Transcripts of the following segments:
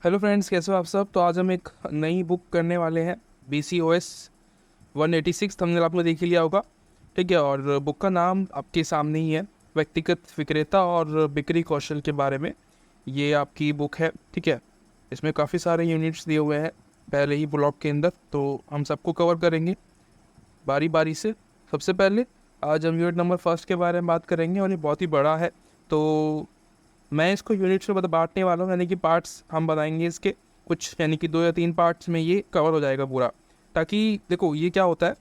Hello friends, कैसे हो आप सब। तो आज हम एक नई बुक करने वाले हैं, BCOS 186। थंबनेल आपने देख ही लिया होगा, ठीक है। और बुक का नाम आपके सामने ही है, व्यक्तिगत विक्रेता और बिक्री कौशल के बारे में ये आपकी बुक है, ठीक है। इसमें काफ़ी सारे यूनिट्स दिए हुए हैं पहले ही ब्लॉक के अंदर, तो हम सबको कवर करेंगे बारी बारी से। सबसे पहले आज हम यूनिट नंबर फर्स्ट के बारे में बात करेंगे, और ये बहुत ही बड़ा है, तो मैं इसको यूनिट्स में बांटने वाला हूँ, यानी कि पार्ट्स हम बनाएंगे इसके कुछ, यानी कि 2 या 3 पार्ट्स में ये कवर हो जाएगा पूरा। ताकि देखो ये क्या होता है,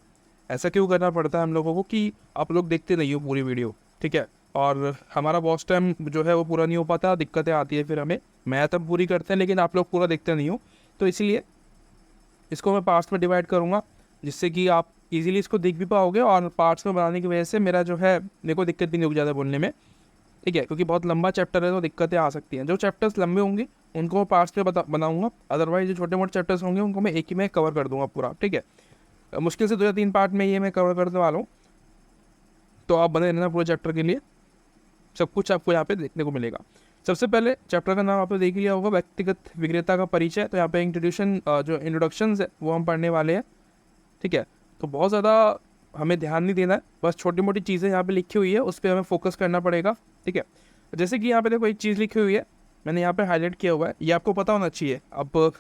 ऐसा क्यों करना पड़ता है हम लोगों को कि आप लोग देखते नहीं हो पूरी वीडियो, ठीक है। और हमारा वॉच टाइम जो है वो पूरा नहीं हो पाता, दिक्कतें आती है फिर हमें। मैं तब पूरी करते हैं लेकिन आप लोग पूरा देखते नहीं हो, तो इसीलिए इसको मैं पार्ट्स में डिवाइड करूँगा, जिससे कि आप इजीली इसको देख भी पाओगे। और पार्ट्स में बनाने की वजह से मेरा जो है, मेरे को दिक्कत भी नहीं होगी ज़्यादा बोलने में, ठीक है। क्योंकि बहुत लंबा चैप्टर है तो दिक्कतें आ सकती हैं। जो चैप्टर्स लंबे होंगे उनको मैं पार्ट्स में बनाऊंगा, अदरवाइज जो छोटे मोटे चैप्टर्स होंगे उनको मैं एक ही में कवर कर दूंगा पूरा, ठीक है। मुश्किल से 2 या 3 पार्ट में ये मैं कवर करने वाला हूँ, तो आप बने रहना पूरे चैप्टर के लिए। सब कुछ आपको यहाँ पे देखने को मिलेगा। सबसे पहले चैप्टर का नाम आपने देख लिया होगा, व्यक्तिगत विक्रेता का परिचय। तो यहाँ पे जो इंट्रोडक्शन है वो हम पढ़ने वाले हैं, ठीक है। तो बहुत ज़्यादा हमें ध्यान नहीं देना है, बस छोटी मोटी चीज़ें यहाँ पे लिखी हुई है उस पर हमें फोकस करना पड़ेगा, ठीक है। जैसे कि यहाँ पे देखो एक चीज़ लिखी हुई है, मैंने यहाँ पे हाईलाइट किया हुआ है, ये आपको पता होना चाहिए। अब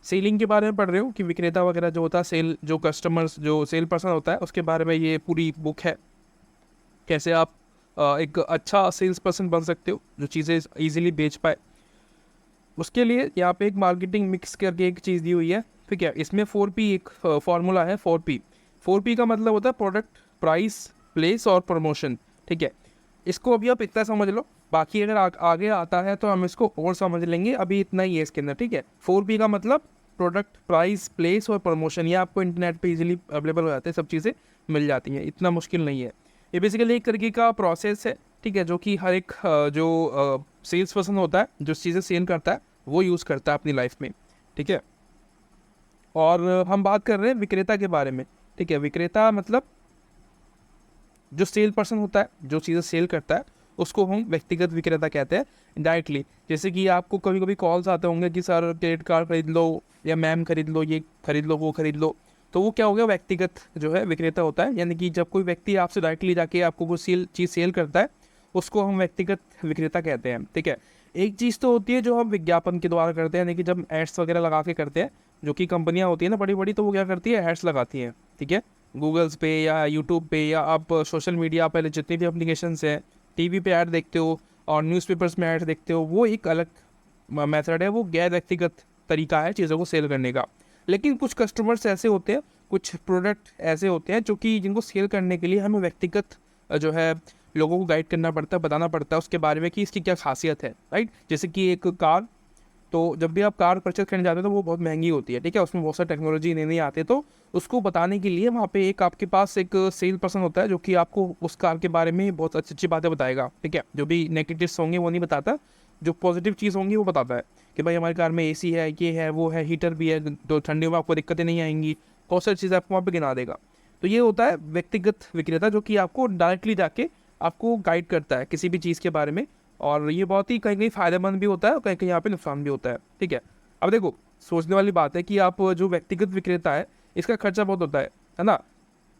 सेलिंग के बारे में पढ़ रहे हो कि विक्रेता वगैरह जो होता है, सेल जो कस्टमर्स जो सेल पर्सन होता है उसके बारे में ये पूरी बुक है। कैसे आप एक अच्छा सेल्स पर्सन बन सकते हो जो चीज़ें ईजिली बेच पाए, उसके लिए यहाँ पे एक मार्केटिंग मिक्स करके एक चीज़ दी हुई है, ठीक है। इसमें 4P एक फॉर्मूला है। 4P का मतलब होता है प्रोडक्ट, प्राइस, प्लेस और प्रमोशन, ठीक है। इसको अभी आप इतना समझ लो, बाकी अगर आगे आता है तो हम इसको और समझ लेंगे, अभी इतना ही है इसके अंदर, ठीक है। 4P का मतलब प्रोडक्ट, प्राइस, प्लेस और प्रमोशन, ये आपको इंटरनेट पे इजीली अवेलेबल हो जाते हैं, सब चीज़ें मिल जाती हैं, इतना मुश्किल नहीं है। ये बेसिकली एक तरीके का प्रोसेस है, ठीक है, जो कि हर एक जो सेल्स पर्सन होता है, जो चीज़ें सेल करता है, वो यूज़ करता है अपनी लाइफ में, ठीक है। और हम बात कर रहे हैं विक्रेता के बारे में, ठीक है। विक्रेता मतलब जो सेल पर्सन होता है, जो चीज़ें सेल करता है, उसको हम व्यक्तिगत विक्रेता कहते हैं डायरेक्टली। जैसे कि आपको कभी कभी कॉल्स आते होंगे कि सर क्रेडिट कार्ड खरीद लो, या मैम खरीद लो, ये खरीद लो, वो खरीद लो। तो वो क्या हो गया, व्यक्तिगत जो है विक्रेता होता है, यानी कि जब कोई व्यक्ति आपसे डायरेक्टली जाके आपको कोई चीज़ सेल करता है, उसको हम व्यक्तिगत विक्रेता कहते हैं, ठीक है। एक चीज़ तो होती है जो हम विज्ञापन के द्वारा करते हैं, यानी कि जब एड्स वगैरह लगा के करते हैं, जो कि कंपनियां होती है ना बड़ी बड़ी, तो वो क्या करती है, एड्स लगाती हैं, ठीक है। गूगल्स पे या यूट्यूब पे, या आप सोशल मीडिया पहले जितनी भी एप्लीकेशंस हैं, टीवी पे ऐड देखते हो और न्यूज़पेपर्स में ऐड देखते हो, वो एक अलग मेथड है, वो गैर व्यक्तिगत तरीका है चीज़ों को सेल करने का। लेकिन कुछ कस्टमर्स ऐसे होते हैं, कुछ प्रोडक्ट ऐसे होते हैं जो कि जिनको सेल करने के लिए हमें व्यक्तिगत जो है लोगों को गाइड करना पड़ता है, बताना पड़ता है उसके बारे में कि इसकी क्या खासियत है, राइट। जैसे कि एक कार, तो जब भी आप कार परचेज करने जाते हो तो वो बहुत महंगी होती है, ठीक है, उसमें बहुत सारी टेक्नोलॉजी नहीं आते, तो उसको बताने के लिए वहाँ पे एक आपके पास एक सेल पर्सन होता है जो कि आपको उस कार के बारे में बहुत अच्छी अच्छी बातें बताएगा, ठीक है। जो भी नेगेटिव्स होंगे वो नहीं बताता, जो पॉजिटिव चीज़ होंगी वो बताता है कि भाई हमारी कार में AC है, ये है, वो है, हीटर भी है, तो ठंडी में आपको दिक्कतें नहीं आएंगी, बहुत सारी चीज़ें आपको वहाँ पर गिना देगा। तो ये होता है व्यक्तिगत विक्रेता, जो कि आपको डायरेक्टली जाके आपको गाइड करता है किसी भी चीज़ के बारे में। और ये बहुत ही कहीं कहीं फ़ायदेमंद भी होता है और कहीं कहीं यहाँ पे नुकसान भी होता है, ठीक है। अब देखो, सोचने वाली बात है कि आप जो व्यक्तिगत विक्रेता है, इसका खर्चा बहुत होता है ना।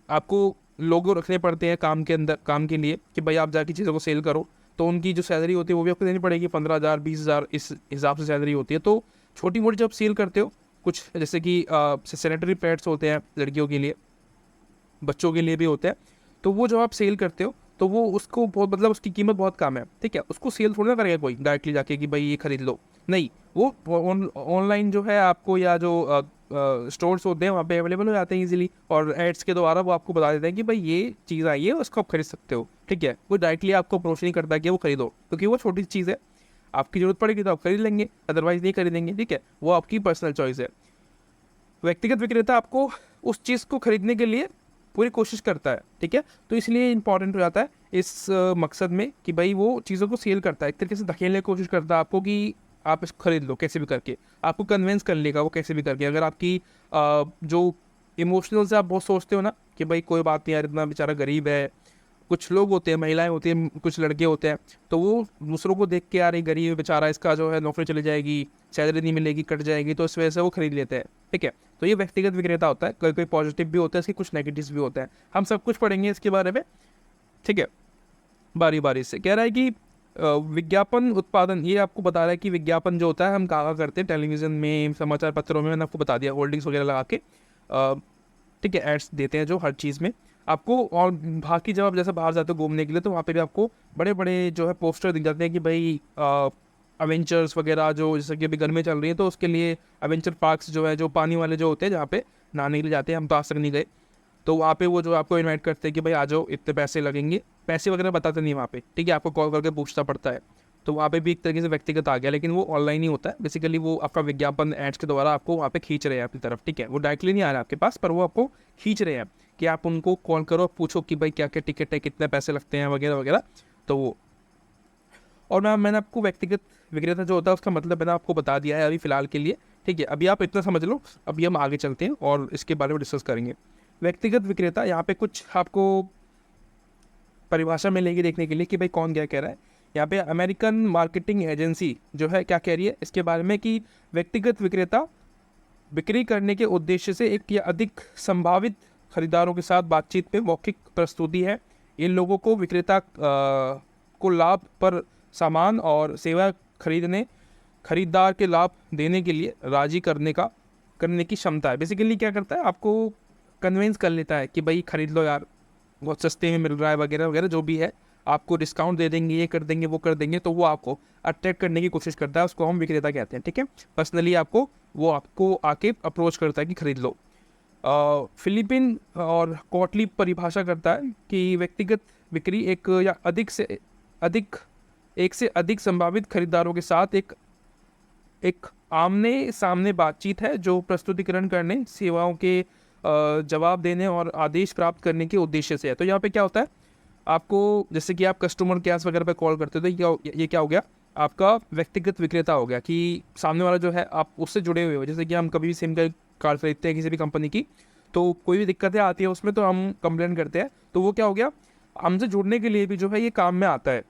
आपको लोगों रखने पड़ते हैं काम के अंदर, काम के लिए, कि भाई आप जाके चीज़ों को सेल करो, तो उनकी जो सैलरी होती है वो भी आपको देनी पड़ेगी, 15,000 20,000 इस हिसाब से सैलरी होती है। तो छोटी मोटी जब सेल करते हो, कुछ जैसे कि सैनिटरी पैड्स होते हैं लड़कियों के लिए, बच्चों के लिए भी होते हैं, तो वो जब आप सेल करते हो तो वो उसको बहुत, मतलब उसकी कीमत बहुत कम है, ठीक है। उसको सेल थोड़ी ना करेगा कोई डायरेक्टली जाके कि भाई ये खरीद लो, नहीं। वो ऑनलाइन जो है आपको, या जो स्टोर्स होते हैं वहाँ पे अवेलेबल हो जाते हैं इजीली, और एड्स के द्वारा वो आपको बता देते हैं कि भाई ये चीज़ आई है, उसको आप खरीद सकते हो, ठीक है। वो डायरेक्टली आपको अप्रोच नहीं करता कि वो खरीदो, क्योंकि वो छोटी चीज़ है, आपकी जरूरत पड़ेगी तो आप खरीद लेंगे, अदरवाइज नहीं खरीदेंगे, ठीक है। वो आपकी पर्सनल चॉइस है। व्यक्तिगत विक्रेता आपको उस चीज़ को खरीदने के लिए पूरी कोशिश करता है, ठीक है। तो इसलिए इंपॉर्टेंट हो जाता है इस मकसद में कि भाई वो चीज़ों को सेल करता है, एक तरीके से धकेलने की कोशिश करता है आपको कि आप इसको खरीद लो कैसे भी करके, आपको कन्विंस कर लेगा वो कैसे भी करके। अगर आपकी जो इमोशनल से आप बहुत सोचते हो ना कि भाई कोई बात नहीं यार, इतना बेचारा गरीब है, कुछ लोग होते हैं, महिलाएं होती हैं, कुछ लड़के होते हैं, तो वो दूसरों को देख के यार ये गरीब है बेचारा, इसका जो है नौकरी चली जाएगी, सैलरी नहीं मिलेगी, कट जाएगी, तो इस वजह से वो खरीद लेते हैं। ठीक है, तो ये व्यक्तिगत विक्रेता होता है। कोई कोई पॉजिटिव भी होता है इसके, कुछ नेगेटिव भी होते हैं। हम सब कुछ पढ़ेंगे इसके बारे में। ठीक है, बारी बारी से कह रहा है कि विज्ञापन उत्पादन, ये आपको बता रहा है कि विज्ञापन जो होता है हम कहाँ करते हैं, टेलीविज़न में, समाचार पत्रों में, मैंने आपको बता दिया, होल्डिंग्स वगैरह लगा के, ठीक है, एड्स देते हैं जो हर चीज़ में आपको। और बाकी जब आप जैसे बाहर जाते हो घूमने के लिए, तो वहाँ पे भी आपको बड़े बड़े जो है पोस्टर दिख जाते हैं कि भाई अवेंचर्स वगैरह, जो जैसे कि अभी गर्मी चल रही है तो उसके लिए अवेंचर पार्क्स जो है, जो पानी वाले जो होते हैं जहाँ पे नहाने के लिए जाते हैं, हम तो आज तक नहीं गए, तो वहाँ पे वो जो आपको इनवाइट करते हैं कि भाई आ जाओ, इतने पैसे लगेंगे, पैसे वगैरह बताते नहीं वहाँ पे। ठीक है, आपको कॉल करके पूछना पड़ता है। तो वहाँ पे भी एक तरीके से व्यक्तिगत आ गया, लेकिन वो ऑनलाइन ही होता है बेसिकली। वो आपका विज्ञापन एड्स के द्वारा आपको वहाँ पे खींच रहे हैं अपनी तरफ। ठीक है, वो डायरेक्टली नहीं आ रहा आपके पास, पर वो आपको खींच रहे हैं कि आप उनको कॉल करो, पूछो कि भाई क्या क्या टिकट है, कितने पैसे लगते हैं वगैरह वगैरह। तो वो, और मैंने आपको व्यक्तिगत विक्रेता जो होता है उसका मतलब मैंने आपको बता दिया है अभी फ़िलहाल के लिए। ठीक है, अभी आप इतना समझ लो, अभी हम आगे चलते हैं और इसके बारे में डिस्कस करेंगे। व्यक्तिगत विक्रेता, यहाँ पे कुछ आपको परिभाषा मिलेगी देखने के लिए कि भाई कौन क्या कह रहा है। यहाँ पे अमेरिकन मार्केटिंग एजेंसी जो है क्या कह रही है इसके बारे में कि व्यक्तिगत विक्रेता बिक्री करने के उद्देश्य से एक या अधिक संभावित खरीदारों के साथ बातचीत में मौखिक प्रस्तुति है। इन लोगों को विक्रेता को लाभ पर सामान और सेवा खरीदार के लाभ देने के लिए राजी करने की क्षमता है। बेसिकली क्या करता है, आपको कन्विंस कर लेता है कि भाई खरीद लो यार, बहुत सस्ते में मिल रहा है वगैरह वगैरह, जो भी है, आपको डिस्काउंट दे देंगे, ये कर देंगे, वो कर देंगे, तो वो आपको अट्रैक्ट करने की कोशिश करता है। उसको हम विक्रेता कहते हैं। ठीक है, पर्सनली आपको आके अप्रोच करता है कि खरीद लो। फिलिपिन और कॉटली परिभाषा करता है कि व्यक्तिगत बिक्री एक से अधिक संभावित खरीदारों के साथ एक आमने सामने बातचीत है जो प्रस्तुतिकरण करने, सेवाओं के जवाब देने और आदेश प्राप्त करने के उद्देश्य से है। तो यहाँ पे क्या होता है, आपको जैसे कि आप कस्टमर केयर वगैरह पे कॉल करते हो, तो ये क्या हो गया, आपका व्यक्तिगत विक्रेता हो गया कि सामने वाला जो है आप उससे जुड़े हुए हो। जैसे कि हम कभी भी सिम कार्ड खरीदते हैं किसी भी कंपनी की, तो कोई भी दिक्कतें आती है उसमें तो हम कंप्लेन करते हैं, तो वो क्या हो गया, हमसे जुड़ने के लिए भी जो है ये काम में आता है।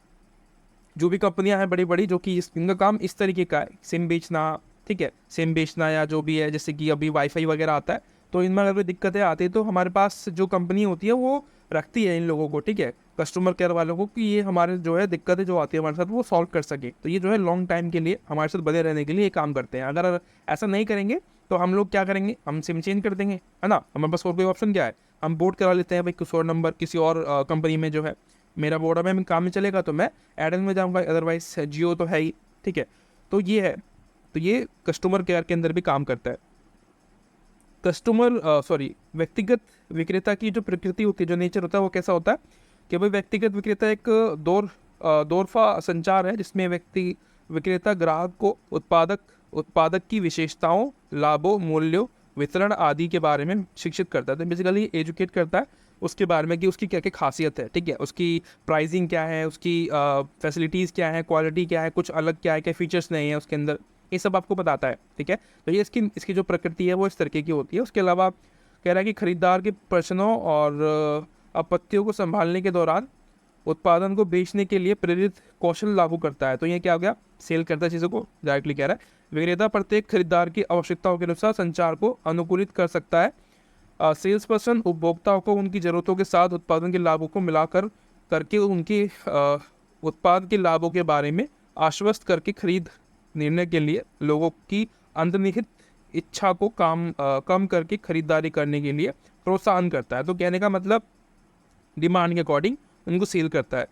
जो भी कंपनियां हैं बड़ी बड़ी, जो कि इनका काम इस तरीके का है, सिम बेचना, ठीक है, सिम बेचना या जो भी है, जैसे कि अभी वाईफाई वगैरह आता है, तो इनमें अगर कोई दिक्कतें आती है तो हमारे पास जो कंपनी होती है वो रखती है इन लोगों को, ठीक है, कस्टमर केयर वालों को, कि ये हमारे जो है दिक्कतें जो आती है हमारे साथ वो सॉल्व कर सके। तो ये जो है लॉन्ग टाइम के लिए हमारे साथ बने रहने के लिए ये काम करते हैं। अगर ऐसा नहीं करेंगे तो हम लोग क्या करेंगे, हम सिम चेंज कर देंगे, है ना। हमारे पास और कोई ऑप्शन क्या है, हम बोर्ड करा लेते हैं भाई कुछ और नंबर किसी और कंपनी में जो है, मेरा बोर्ड में काम में चलेगा तो मैं एयरटेल में जाऊँगा, अदरवाइज जियो तो है ही। ठीक है, तो ये है, तो ये कस्टमर केयर के अंदर भी काम करता है। व्यक्तिगत विक्रेता की जो प्रकृति होती है, जो नेचर होता है, वो कैसा होता है कि भाई व्यक्तिगत विक्रेता एक दौरफा संचार है जिसमें विक्रेता ग्राहक को उत्पादक की विशेषताओं, लाभों, मूल्यों, वितरण आदि के बारे में शिक्षित करता है। तो बेसिकली एजुकेट करता है उसके बारे में कि उसकी क्या क्या खासियत है, ठीक है, उसकी प्राइसिंग क्या है, उसकी फैसिलिटीज़ क्या है, क्वालिटी क्या है, कुछ अलग क्या है, क्या फीचर्स नहीं है उसके अंदर, ये सब आपको बताता है। ठीक है, तो ये इसकी जो प्रकृति है वो इस तरीके की होती है। उसके अलावा कह रहा है कि खरीदार के प्रश्नों और आपत्तियों को संभालने के दौरान उत्पादन को बेचने के लिए प्रेरित कौशल लागू करता है। तो ये क्या हो गया, सेल करता है चीज़ों को, डायरेक्टली कह रहा है। विक्रेता प्रत्येक खरीदार की आवश्यकताओं के अनुसार संचार को अनुकूलित कर सकता है। सेल्स पर्सन उपभोक्ताओं को उनकी ज़रूरतों के साथ उत्पादन के लाभों को मिलाकर करके उनके उत्पाद के लाभों के बारे में आश्वस्त करके खरीद निर्णय के लिए लोगों की अंतर्निहित इच्छा को कम करके खरीदारी करने के लिए प्रोत्साहन करता है। तो कहने का मतलब डिमांड के अकॉर्डिंग उनको सेल करता है।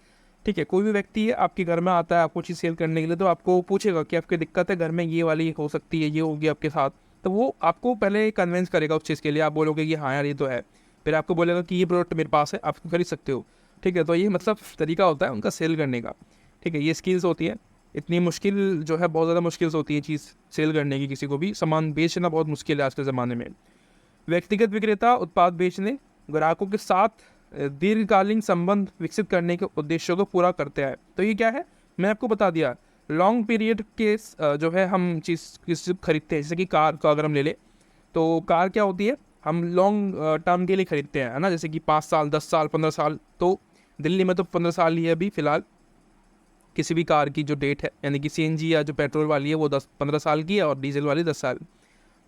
ठीक है, कोई भी व्यक्ति है आपके घर में आता है आपको चीज़ सेल करने के लिए, तो आपको पूछेगा कि आपकी दिक्कत है घर में, ये वाली हो सकती है, ये होगी आपके साथ, तो वो आपको पहले कन्विंस करेगा उस चीज़ के लिए। आप बोलोगे कि हाँ यार ये तो है, फिर आपको बोलेगा कि ये प्रोडक्ट मेरे पास है, आप खरीद सकते हो। ठीक है, तो ये मतलब तरीका होता है उनका सेल करने का। ठीक है, ये स्किल्स होती है। इतनी मुश्किल जो है, बहुत ज़्यादा मुश्किल होती है चीज़ सेल करने की, किसी को भी सामान बेचना बहुत मुश्किल है आज के ज़माने में। व्यक्तिगत विक्रेता उत्पाद बेचने, ग्राहकों के साथ दीर्घकालीन संबंध विकसित करने के उद्देश्यों को पूरा करते हैं। तो ये क्या है, मैं आपको बता दिया, लॉन्ग पीरियड के जो है हम चीज़ खरीदते हैं। जैसे कि कार का अगर हम ले लें, तो कार क्या होती है, हम लॉन्ग टर्म के लिए खरीदते हैं, है ना, जैसे कि 5 साल, 10 साल, 15 साल। तो दिल्ली में तो 15 साल ही है अभी फ़िलहाल, किसी भी कार की जो डेट है, यानी कि सीएनजी या जो पेट्रोल वाली है वो 10-15 साल की है और डीजल वाली 10 साल।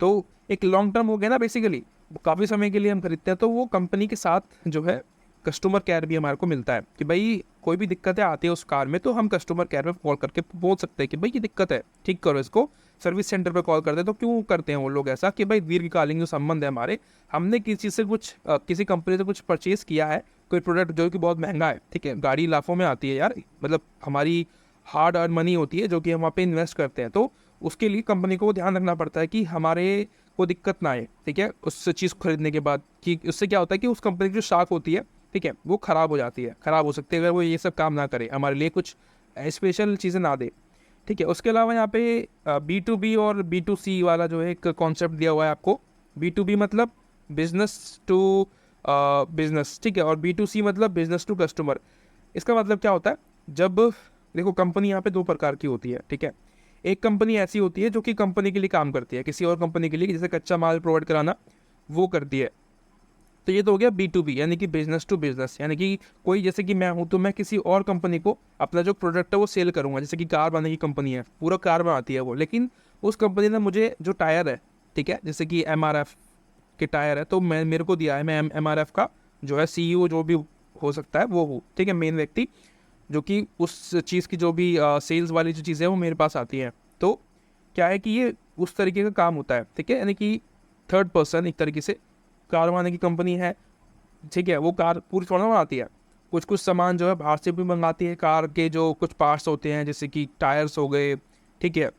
तो एक लॉन्ग टर्म हो गया ना बेसिकली, काफ़ी समय के लिए हम खरीदते हैं, तो वो कंपनी के साथ जो है कस्टमर केयर भी हमारे को मिलता है कि भाई कोई भी दिक्कतें आती है उस कार में तो हम कस्टमर केयर में कॉल करके बोल सकते हैं कि भाई ये दिक्कत है, ठीक करो इसको। सर्विस सेंटर पे कॉल करते हैं। तो क्यों करते हैं वो लोग ऐसा कि भाई दीर्घकालीन जो संबंध है हमारे, हमने किसी से कुछ किसी कंपनी से कुछ परचेज़ किया है, कोई प्रोडक्ट जो कि बहुत महंगा है, ठीक है, गाड़ी लाखों में आती है यार, मतलब हमारी हार्ड अर्न मनी होती है जो कि हम वहाँ पे इन्वेस्ट करते हैं, तो उसके लिए कंपनी को ध्यान रखना पड़ता है कि हमारे को दिक्कत ना आए, ठीक है, उस चीज़ को खरीदने के बाद। कि उससे क्या होता है कि उस कंपनी की जो शाख होती है, ठीक है, वो ख़राब हो जाती है, ख़राब हो सकती है अगर वो ये सब काम ना करे, हमारे लिए कुछ स्पेशल चीज़ें ना दे, ठीक है। उसके अलावा यहाँ पे B2B और B2C वाला जो है एक कॉन्सेप्ट दिया हुआ है आपको। B2B मतलब बिजनेस टू बिजनेस, ठीक है, और B2C मतलब बिजनेस टू कस्टमर। इसका मतलब क्या होता है, जब देखो कंपनी यहाँ पे दो प्रकार की होती है, ठीक है। एक कंपनी ऐसी होती है जो कि कंपनी के लिए काम करती है, किसी और कंपनी के लिए, जैसे कच्चा माल प्रोवाइड कराना, वो करती है। तो ये तो हो गया B2B, यानी कि बिजनेस टू बिजनेस, यानी कि कोई, जैसे कि मैं हूँ तो मैं किसी और कंपनी को अपना जो प्रोडक्ट है वो सेल करूँगा। जैसे कि कार बनाने की कंपनी है, पूरा कार बनाती है वो, लेकिन उस कंपनी ने मुझे जो टायर है, ठीक है, जैसे कि MRF के टायर है, तो मेरे को दिया है, मैं MRF का जो है CEO जो भी हो सकता है वो हूँ, ठीक है, मेन व्यक्ति, जो कि उस चीज़ की जो भी सेल्स वाली जो चीज़ें हैं वो मेरे पास आती हैं। तो क्या है कि ये उस तरीके का काम होता है, ठीक है, यानी कि थर्ड पर्सन एक तरीके से, कार बनाने की कंपनी है, ठीक है, वो कार पूरी थोड़ा ना बनाती है, कुछ कुछ सामान जो है बाहर से भी मंगाती है, कार के जो कुछ पार्ट्स होते हैं जैसे कि टायर्स हो गए, ठीक है।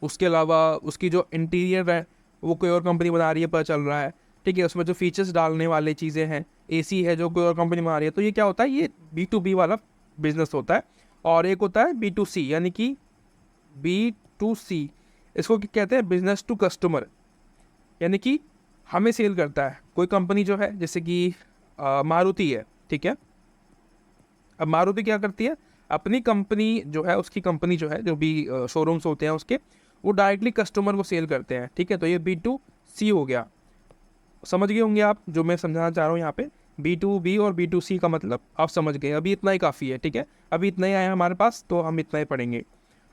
उसके अलावा उसकी जो इंटीरियर है वो कोई और कंपनी बना रही है, पता चल रहा है, ठीक है। उसमें जो फीचर्स डालने वाली चीज़ें हैं, AC है जो कोई और कंपनी बना रही है। तो ये क्या होता है, ये B2B वाला बिजनेस होता है। और एक होता है B2C, यानी कि B2C, इसको क्या कहते हैं, बिजनेस टू कस्टमर, यानी कि हमें सेल करता है कोई कंपनी जो है, जैसे कि मारुति है, ठीक है। अब मारुति क्या करती है, अपनी कंपनी जो है, उसकी कंपनी जो है, जो भी शोरूम्स होते हैं उसके, वो डायरेक्टली कस्टमर को सेल करते हैं, ठीक है। तो ये B2C हो गया, समझ गए होंगे आप जो मैं समझाना चाह रहा हूँ यहाँ पे। B2B और B2C का मतलब आप समझ गए, अभी इतना ही काफ़ी है, ठीक है, अभी इतना ही आया हमारे पास, तो हम इतना ही पढ़ेंगे।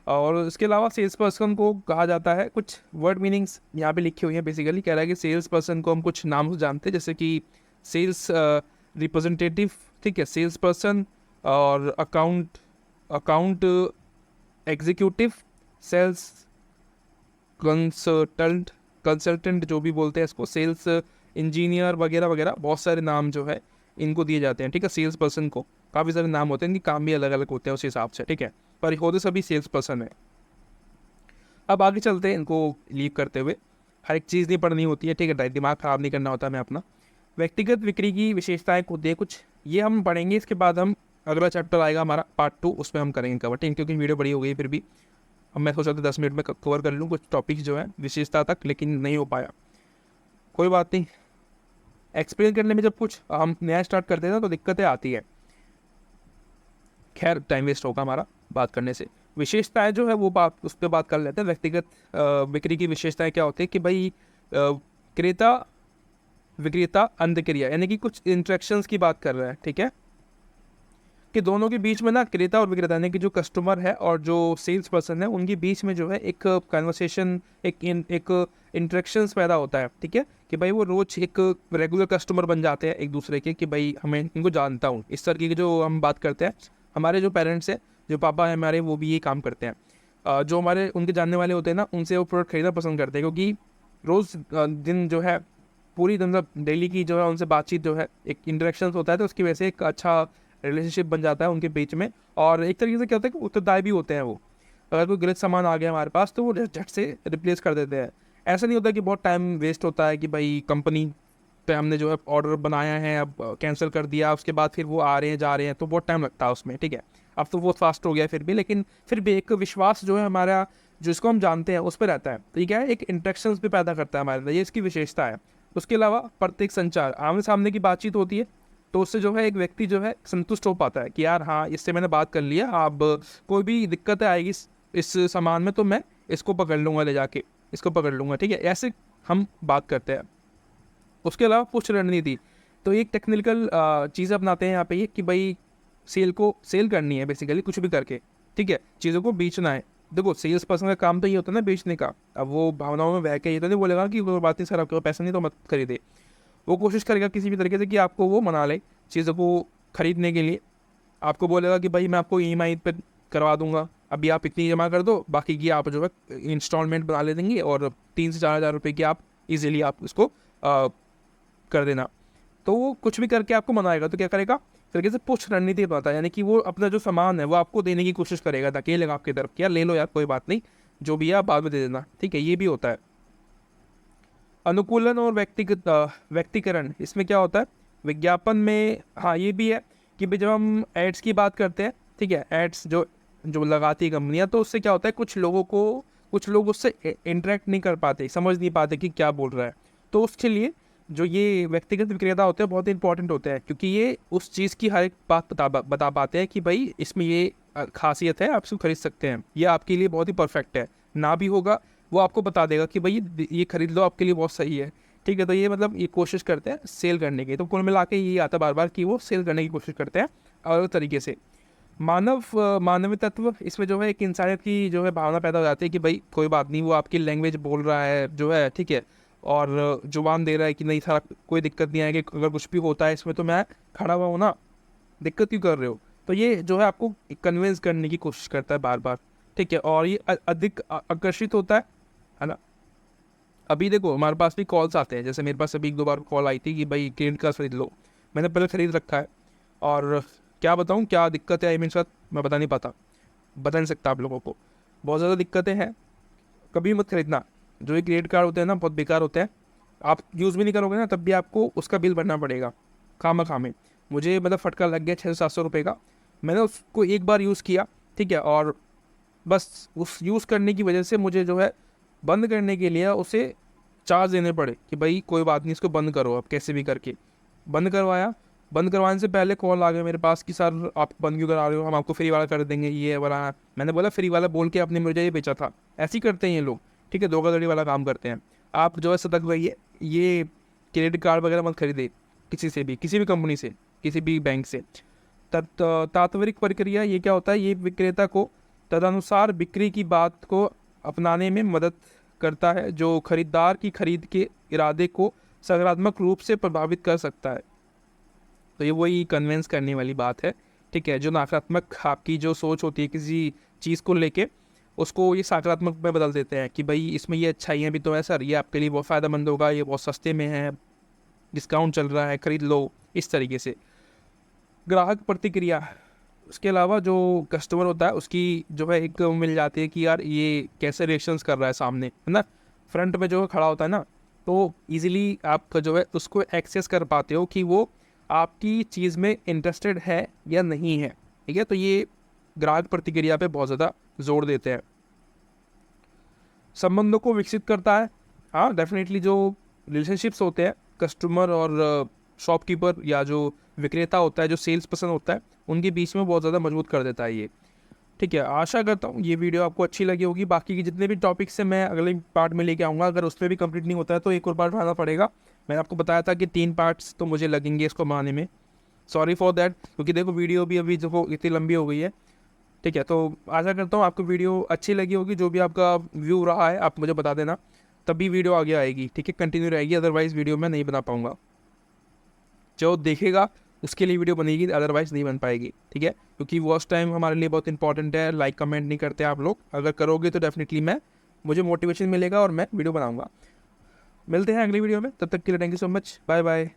और इसके अलावा सेल्स पर्सन को कहा जाता है, कुछ वर्ड मीनिंग्स यहाँ पे लिखी हुई है। बेसिकली कह रहा है कि सेल्स पर्सन को हम कुछ नाम से जानते हैं, जैसे कि सेल्स रिप्रेजेंटेटिव, ठीक है, सेल्स पर्सन, और account account executive, sales consultant, consultant जो भी बोलते हैं इसको, सेल्स इंजीनियर वगैरह वगैरह, बहुत सारे नाम जो है इनको दिए जाते हैं, ठीक है। सेल्स पर्सन को काफ़ी सारे नाम होते हैं, इनके काम भी अलग अलग होते हैं उस हिसाब से, ठीक है, पर होते सभी सेल्स पर्सन है। अब आगे चलते हैं, इनको लीव करते हुए, हर एक चीज़ नहीं पढ़नी होती है, ठीक है, दिमाग ख़राब नहीं करना होता मैं अपना। व्यक्तिगत बिक्री की विशेषताएं को दे कुछ, ये हम पढ़ेंगे, इसके बाद हम अगला चैप्टर आएगा हमारा पार्ट 2, उसमें हम करेंगे कवर, ठीक, क्योंकि वीडियो बड़ी हो गई फिर भी। अब मैं सोचा था 10 मिनट में कवर कर लूँ कुछ टॉपिक्स जो है विशेषता तक, लेकिन नहीं हो पाया, कोई बात नहीं। एक्सप्लेन करने में जब कुछ हम नया स्टार्ट करते हैं ना तो दिक्कतें आती है, खैर टाइम वेस्ट होगा हमारा बात करने से। विशेषताएं जो है वो बात उस पर बात कर लेते हैं। व्यक्तिगत बिक्री की विशेषताएं क्या होती है कि भाई क्रेता विक्रेता अंतक्रिया, यानी कि कुछ इंट्रैक्शंस की बात कर रहा है, ठीक है, कि दोनों के बीच में ना, क्रेता और विक्रेता, यानी कि जो कस्टमर है और जो सेल्स पर्सन है, उनके बीच में जो है एक कन्वर्सेशन, एक इंट्रैक्शंस पैदा होता है, ठीक है, कि भाई वो रोज एक रेगुलर कस्टमर बन जाते हैं एक दूसरे के, कि भाई हमें इनको जानता हूँ, इस तरीके की जो हम बात करते हैं। हमारे जो पेरेंट्स हैं, जो पापा हैं हमारे, वो भी ये काम करते हैं। जो हमारे उनके जानने वाले होते हैं ना, उनसे वो प्रोडक्ट खरीदना पसंद करते हैं, क्योंकि रोज़ दिन जो है, पूरी मतलब डेली की जो है उनसे बातचीत जो है, एक इंटरेक्शंस होता है, तो उसकी वजह से एक अच्छा रिलेशनशिप बन जाता है उनके बीच में। और एक तरीके से क्या होता है कि उत्तरदायी भी होते हैं वो, अगर कोई गलत सामान आ गया हमारे पास तो वो झट से रिप्लेस कर देते हैं। ऐसा नहीं होता कि बहुत टाइम वेस्ट होता है कि भाई कंपनी पे हमने जो है ऑर्डर बनाया है, अब कैंसिल कर दिया, उसके बाद फिर वो आ रहे हैं जा रहे हैं, तो बहुत टाइम लगता है उसमें, ठीक है। अब तो बहुत फास्ट हो गया फिर भी, लेकिन फिर भी एक विश्वास जो है हमारा, जिसको हम जानते हैं, उस पर रहता है। तो ये क्या है, एक इंट्रैक्शंस भी पैदा करता है हमारे अंदर, ये इसकी विशेषता है। उसके अलावा प्रत्येक संचार, आमने सामने की बातचीत होती है, तो उससे जो है एक व्यक्ति जो है संतुष्ट हो पाता है कि यार हाँ, इससे मैंने बात कर लिया, अब कोई भी दिक्कत आएगी इस सामान में तो मैं इसको पकड़ लूँगा, ले जाके इसको पकड़ लूँगा, ठीक है, ऐसे हम बात करते हैं। उसके अलावा पुष्ट रणनीति, तो एक टेक्निकल चीज़ अपनाते हैं यहाँ पे ये कि भाई सेल करनी है बेसिकली कुछ भी करके, ठीक है, चीज़ों को बेचना है। देखो सेल्स पर्सन का काम तो ये होता है ना बेचने का। अब वो भावनाओं में बह के ये तो नहीं बोलेगा कि कोई बात नहीं सर आपके पास पैसा नहीं तो मत खरीदे। वो कोशिश करेगा किसी भी तरीके से कि आपको वो मना ले चीज़ों को खरीदने के लिए। आपको बोलेगा कि भाई मैं आपको ईएमआई पे करवा दूंगा, अभी आप इतनी जमा कर दो, बाकी की आप जो है इंस्टॉलमेंट बना ले देंगे और 3 से 4 हज़ार रुपये की आप इजीली आप उसको कर देना। तो वो कुछ भी करके आपको मनाएगा। तो क्या करेगा, तरीके से पुश रणनीति बनाता है, यानी कि वो अपना जो सामान है वो आपको देने की कोशिश करेगा, धकेलेगा आपकी तरफ, यार ले लो यार कोई बात नहीं, जो भी है आप बाद में दे देना, ठीक है। ये भी होता है। अनुकूलन और व्यक्तिकरण, इसमें क्या होता है विज्ञापन में, हाँ ये भी है कि भाई जब हम एड्स की बात करते हैं, ठीक है, एड्स जो जो लगाती है कंपनियां, तो उससे क्या होता है कुछ लोग उससे इंटरेक्ट नहीं कर पाते, समझ नहीं पाते कि क्या बोल रहा है। तो उसके लिए जो ये व्यक्तिगत विक्रेता होते हैं बहुत इंपॉर्टेंट होते हैं, क्योंकि ये उस चीज़ की हर एक बात बता पाते हैं कि भाई इसमें ये खासियत है, आप इसको खरीद सकते हैं, ये आपके लिए बहुत ही परफेक्ट है। ना भी होगा वो आपको बता देगा कि भाई ये खरीद लो आपके लिए बहुत सही है, ठीक है। तो ये मतलब ये कोशिश करते हैं सेल करने की। तो कुल मिला के ये आता बार बार कि वो सेल करने की कोशिश करते हैं अलग तरीके से। मानवीय तत्व, इसमें जो है एक इंसानियत की जो है भावना पैदा हो जाती है कि भाई कोई बात नहीं, वो आपकी लैंग्वेज बोल रहा है जो है, ठीक है, और जुबान दे रहा है कि नहीं सारा कोई दिक्कत नहीं आएगी, अगर कुछ भी होता है इसमें तो मैं खड़ा हुआ हूँ ना, दिक्कत क्यों कर रहे हो। तो ये जो है आपको कन्विंस करने की कोशिश करता है बार बार, ठीक है। और ये अधिक आकर्षित होता है ना। अभी देखो हमारे पास भी कॉल्स आते हैं, जैसे मेरे पास अभी 1-2 बार कॉल आई थी कि भाई क्रेडिट कार्ड खरीद लो। मैंने पहले खरीद रखा है, और क्या बताऊँ क्या दिक्कत है मेरे साथ, मैं बता नहीं सकता आप लोगों को। बहुत ज़्यादा दिक्कतें हैं, कभी मत खरीदना। जो ये क्रेडिट कार्ड होते हैं ना बहुत बेकार होते हैं, आप यूज़ भी नहीं करोगे ना तब भी आपको उसका बिल भरना पड़ेगा खामे। मुझे मतलब फटका लग गया 600-700 रुपये का। मैंने उसको एक बार यूज़ किया, ठीक है, और बस उस यूज़ करने की वजह से मुझे जो है बंद करने के लिए उसे चार्ज देने पड़े कि भाई कोई बात नहीं इसको बंद करो अब कैसे भी करके। बंद करवाया, बंद करवाने से पहले कॉल आ गया मेरे पास कि सर आप बंद क्यों करा रहे हो, हम आपको फ्री वाला कर देंगे ये वाला। मैंने बोला फ्री वाला बोल के आपने मुझे ये बेचा था। ऐसे ही करते हैं ये लोग, ठीक है, धोखाधड़ी वाला काम करते हैं। आप जो है सतर्क रहिए, ये क्रेडिट कार्ड वगैरह मत खरीदे किसी से भी, किसी भी कंपनी से, किसी भी बैंक से। तात्विक प्रक्रिया, ये क्या होता है, ये विक्रेता को तदनुसार बिक्री की बात को अपनाने में मदद करता है, जो खरीदार की खरीद के इरादे को सकारात्मक रूप से प्रभावित कर सकता है। तो ये वही कन्विंस करने वाली बात है, ठीक है। जो नकारात्मक आपकी जो सोच होती है किसी चीज़ को लेके, उसको ये सकारात्मक में बदल देते हैं कि भाई इसमें ये अच्छाइयाँ भी तो है सर, ये आपके लिए बहुत फ़ायदेमंद होगा, ये बहुत सस्ते में है, डिस्काउंट चल रहा है, खरीद लो, इस तरीके से। ग्राहक प्रतिक्रिया, उसके अलावा जो कस्टमर होता है उसकी जो है एक मिल जाती है कि यार ये कैसे रिएक्शंस कर रहा है सामने, है ना। फ्रंट में जो खड़ा होता है ना, तो इजीली आप जो है उसको एक्सेस कर पाते हो कि वो आपकी चीज़ में इंटरेस्टेड है या नहीं है, ठीक है। तो ये ग्राहक प्रतिक्रिया पे बहुत ज़्यादा जोर देते हैं। संबंधों को विकसित करता है, हाँ डेफिनेटली। जो रिलेशनशिप्स होते हैं कस्टमर और शॉपकीपर या जो विक्रेता होता है, जो सेल्स पर्सन होता है, उनके बीच में बहुत ज़्यादा मजबूत कर देता है ये, ठीक है। आशा करता हूँ ये वीडियो आपको अच्छी लगी होगी। बाकी के जितने भी टॉपिक्स हैं मैं अगले पार्ट में लेके आऊँगा, अगर उसमें भी कंप्लीट नहीं होता है तो एक और पार्ट बनाना पड़ेगा। मैंने आपको बताया था कि 3 पार्ट्स तो मुझे लगेंगे इसको बनाने में, सॉरी फॉर दैट, क्योंकि देखो वीडियो भी अभी जो इतनी लंबी हो गई है, ठीक है। तो आशा करता हूँ आपको वीडियो अच्छी लगी होगी। जो भी आपका व्यू रहा है आप मुझे बता देना, तभी वीडियो आगे आएगी, ठीक है, कंटिन्यू रहेगी, अदरवाइज़ वीडियो मैं नहीं बना पाऊँगा। जो देखेगा उसके लिए वीडियो बनेगी, अदरवाइज़ नहीं बन पाएगी, ठीक है। क्योंकि वॉच टाइम हमारे लिए बहुत इंपॉर्टेंट है। लाइक कमेंट नहीं करते आप लोग, अगर करोगे तो डेफिनेटली मुझे मोटिवेशन मिलेगा और मैं वीडियो बनाऊँगा। मिलते हैं अगली वीडियो में, तब तक के लिए thank you so much, bye bye.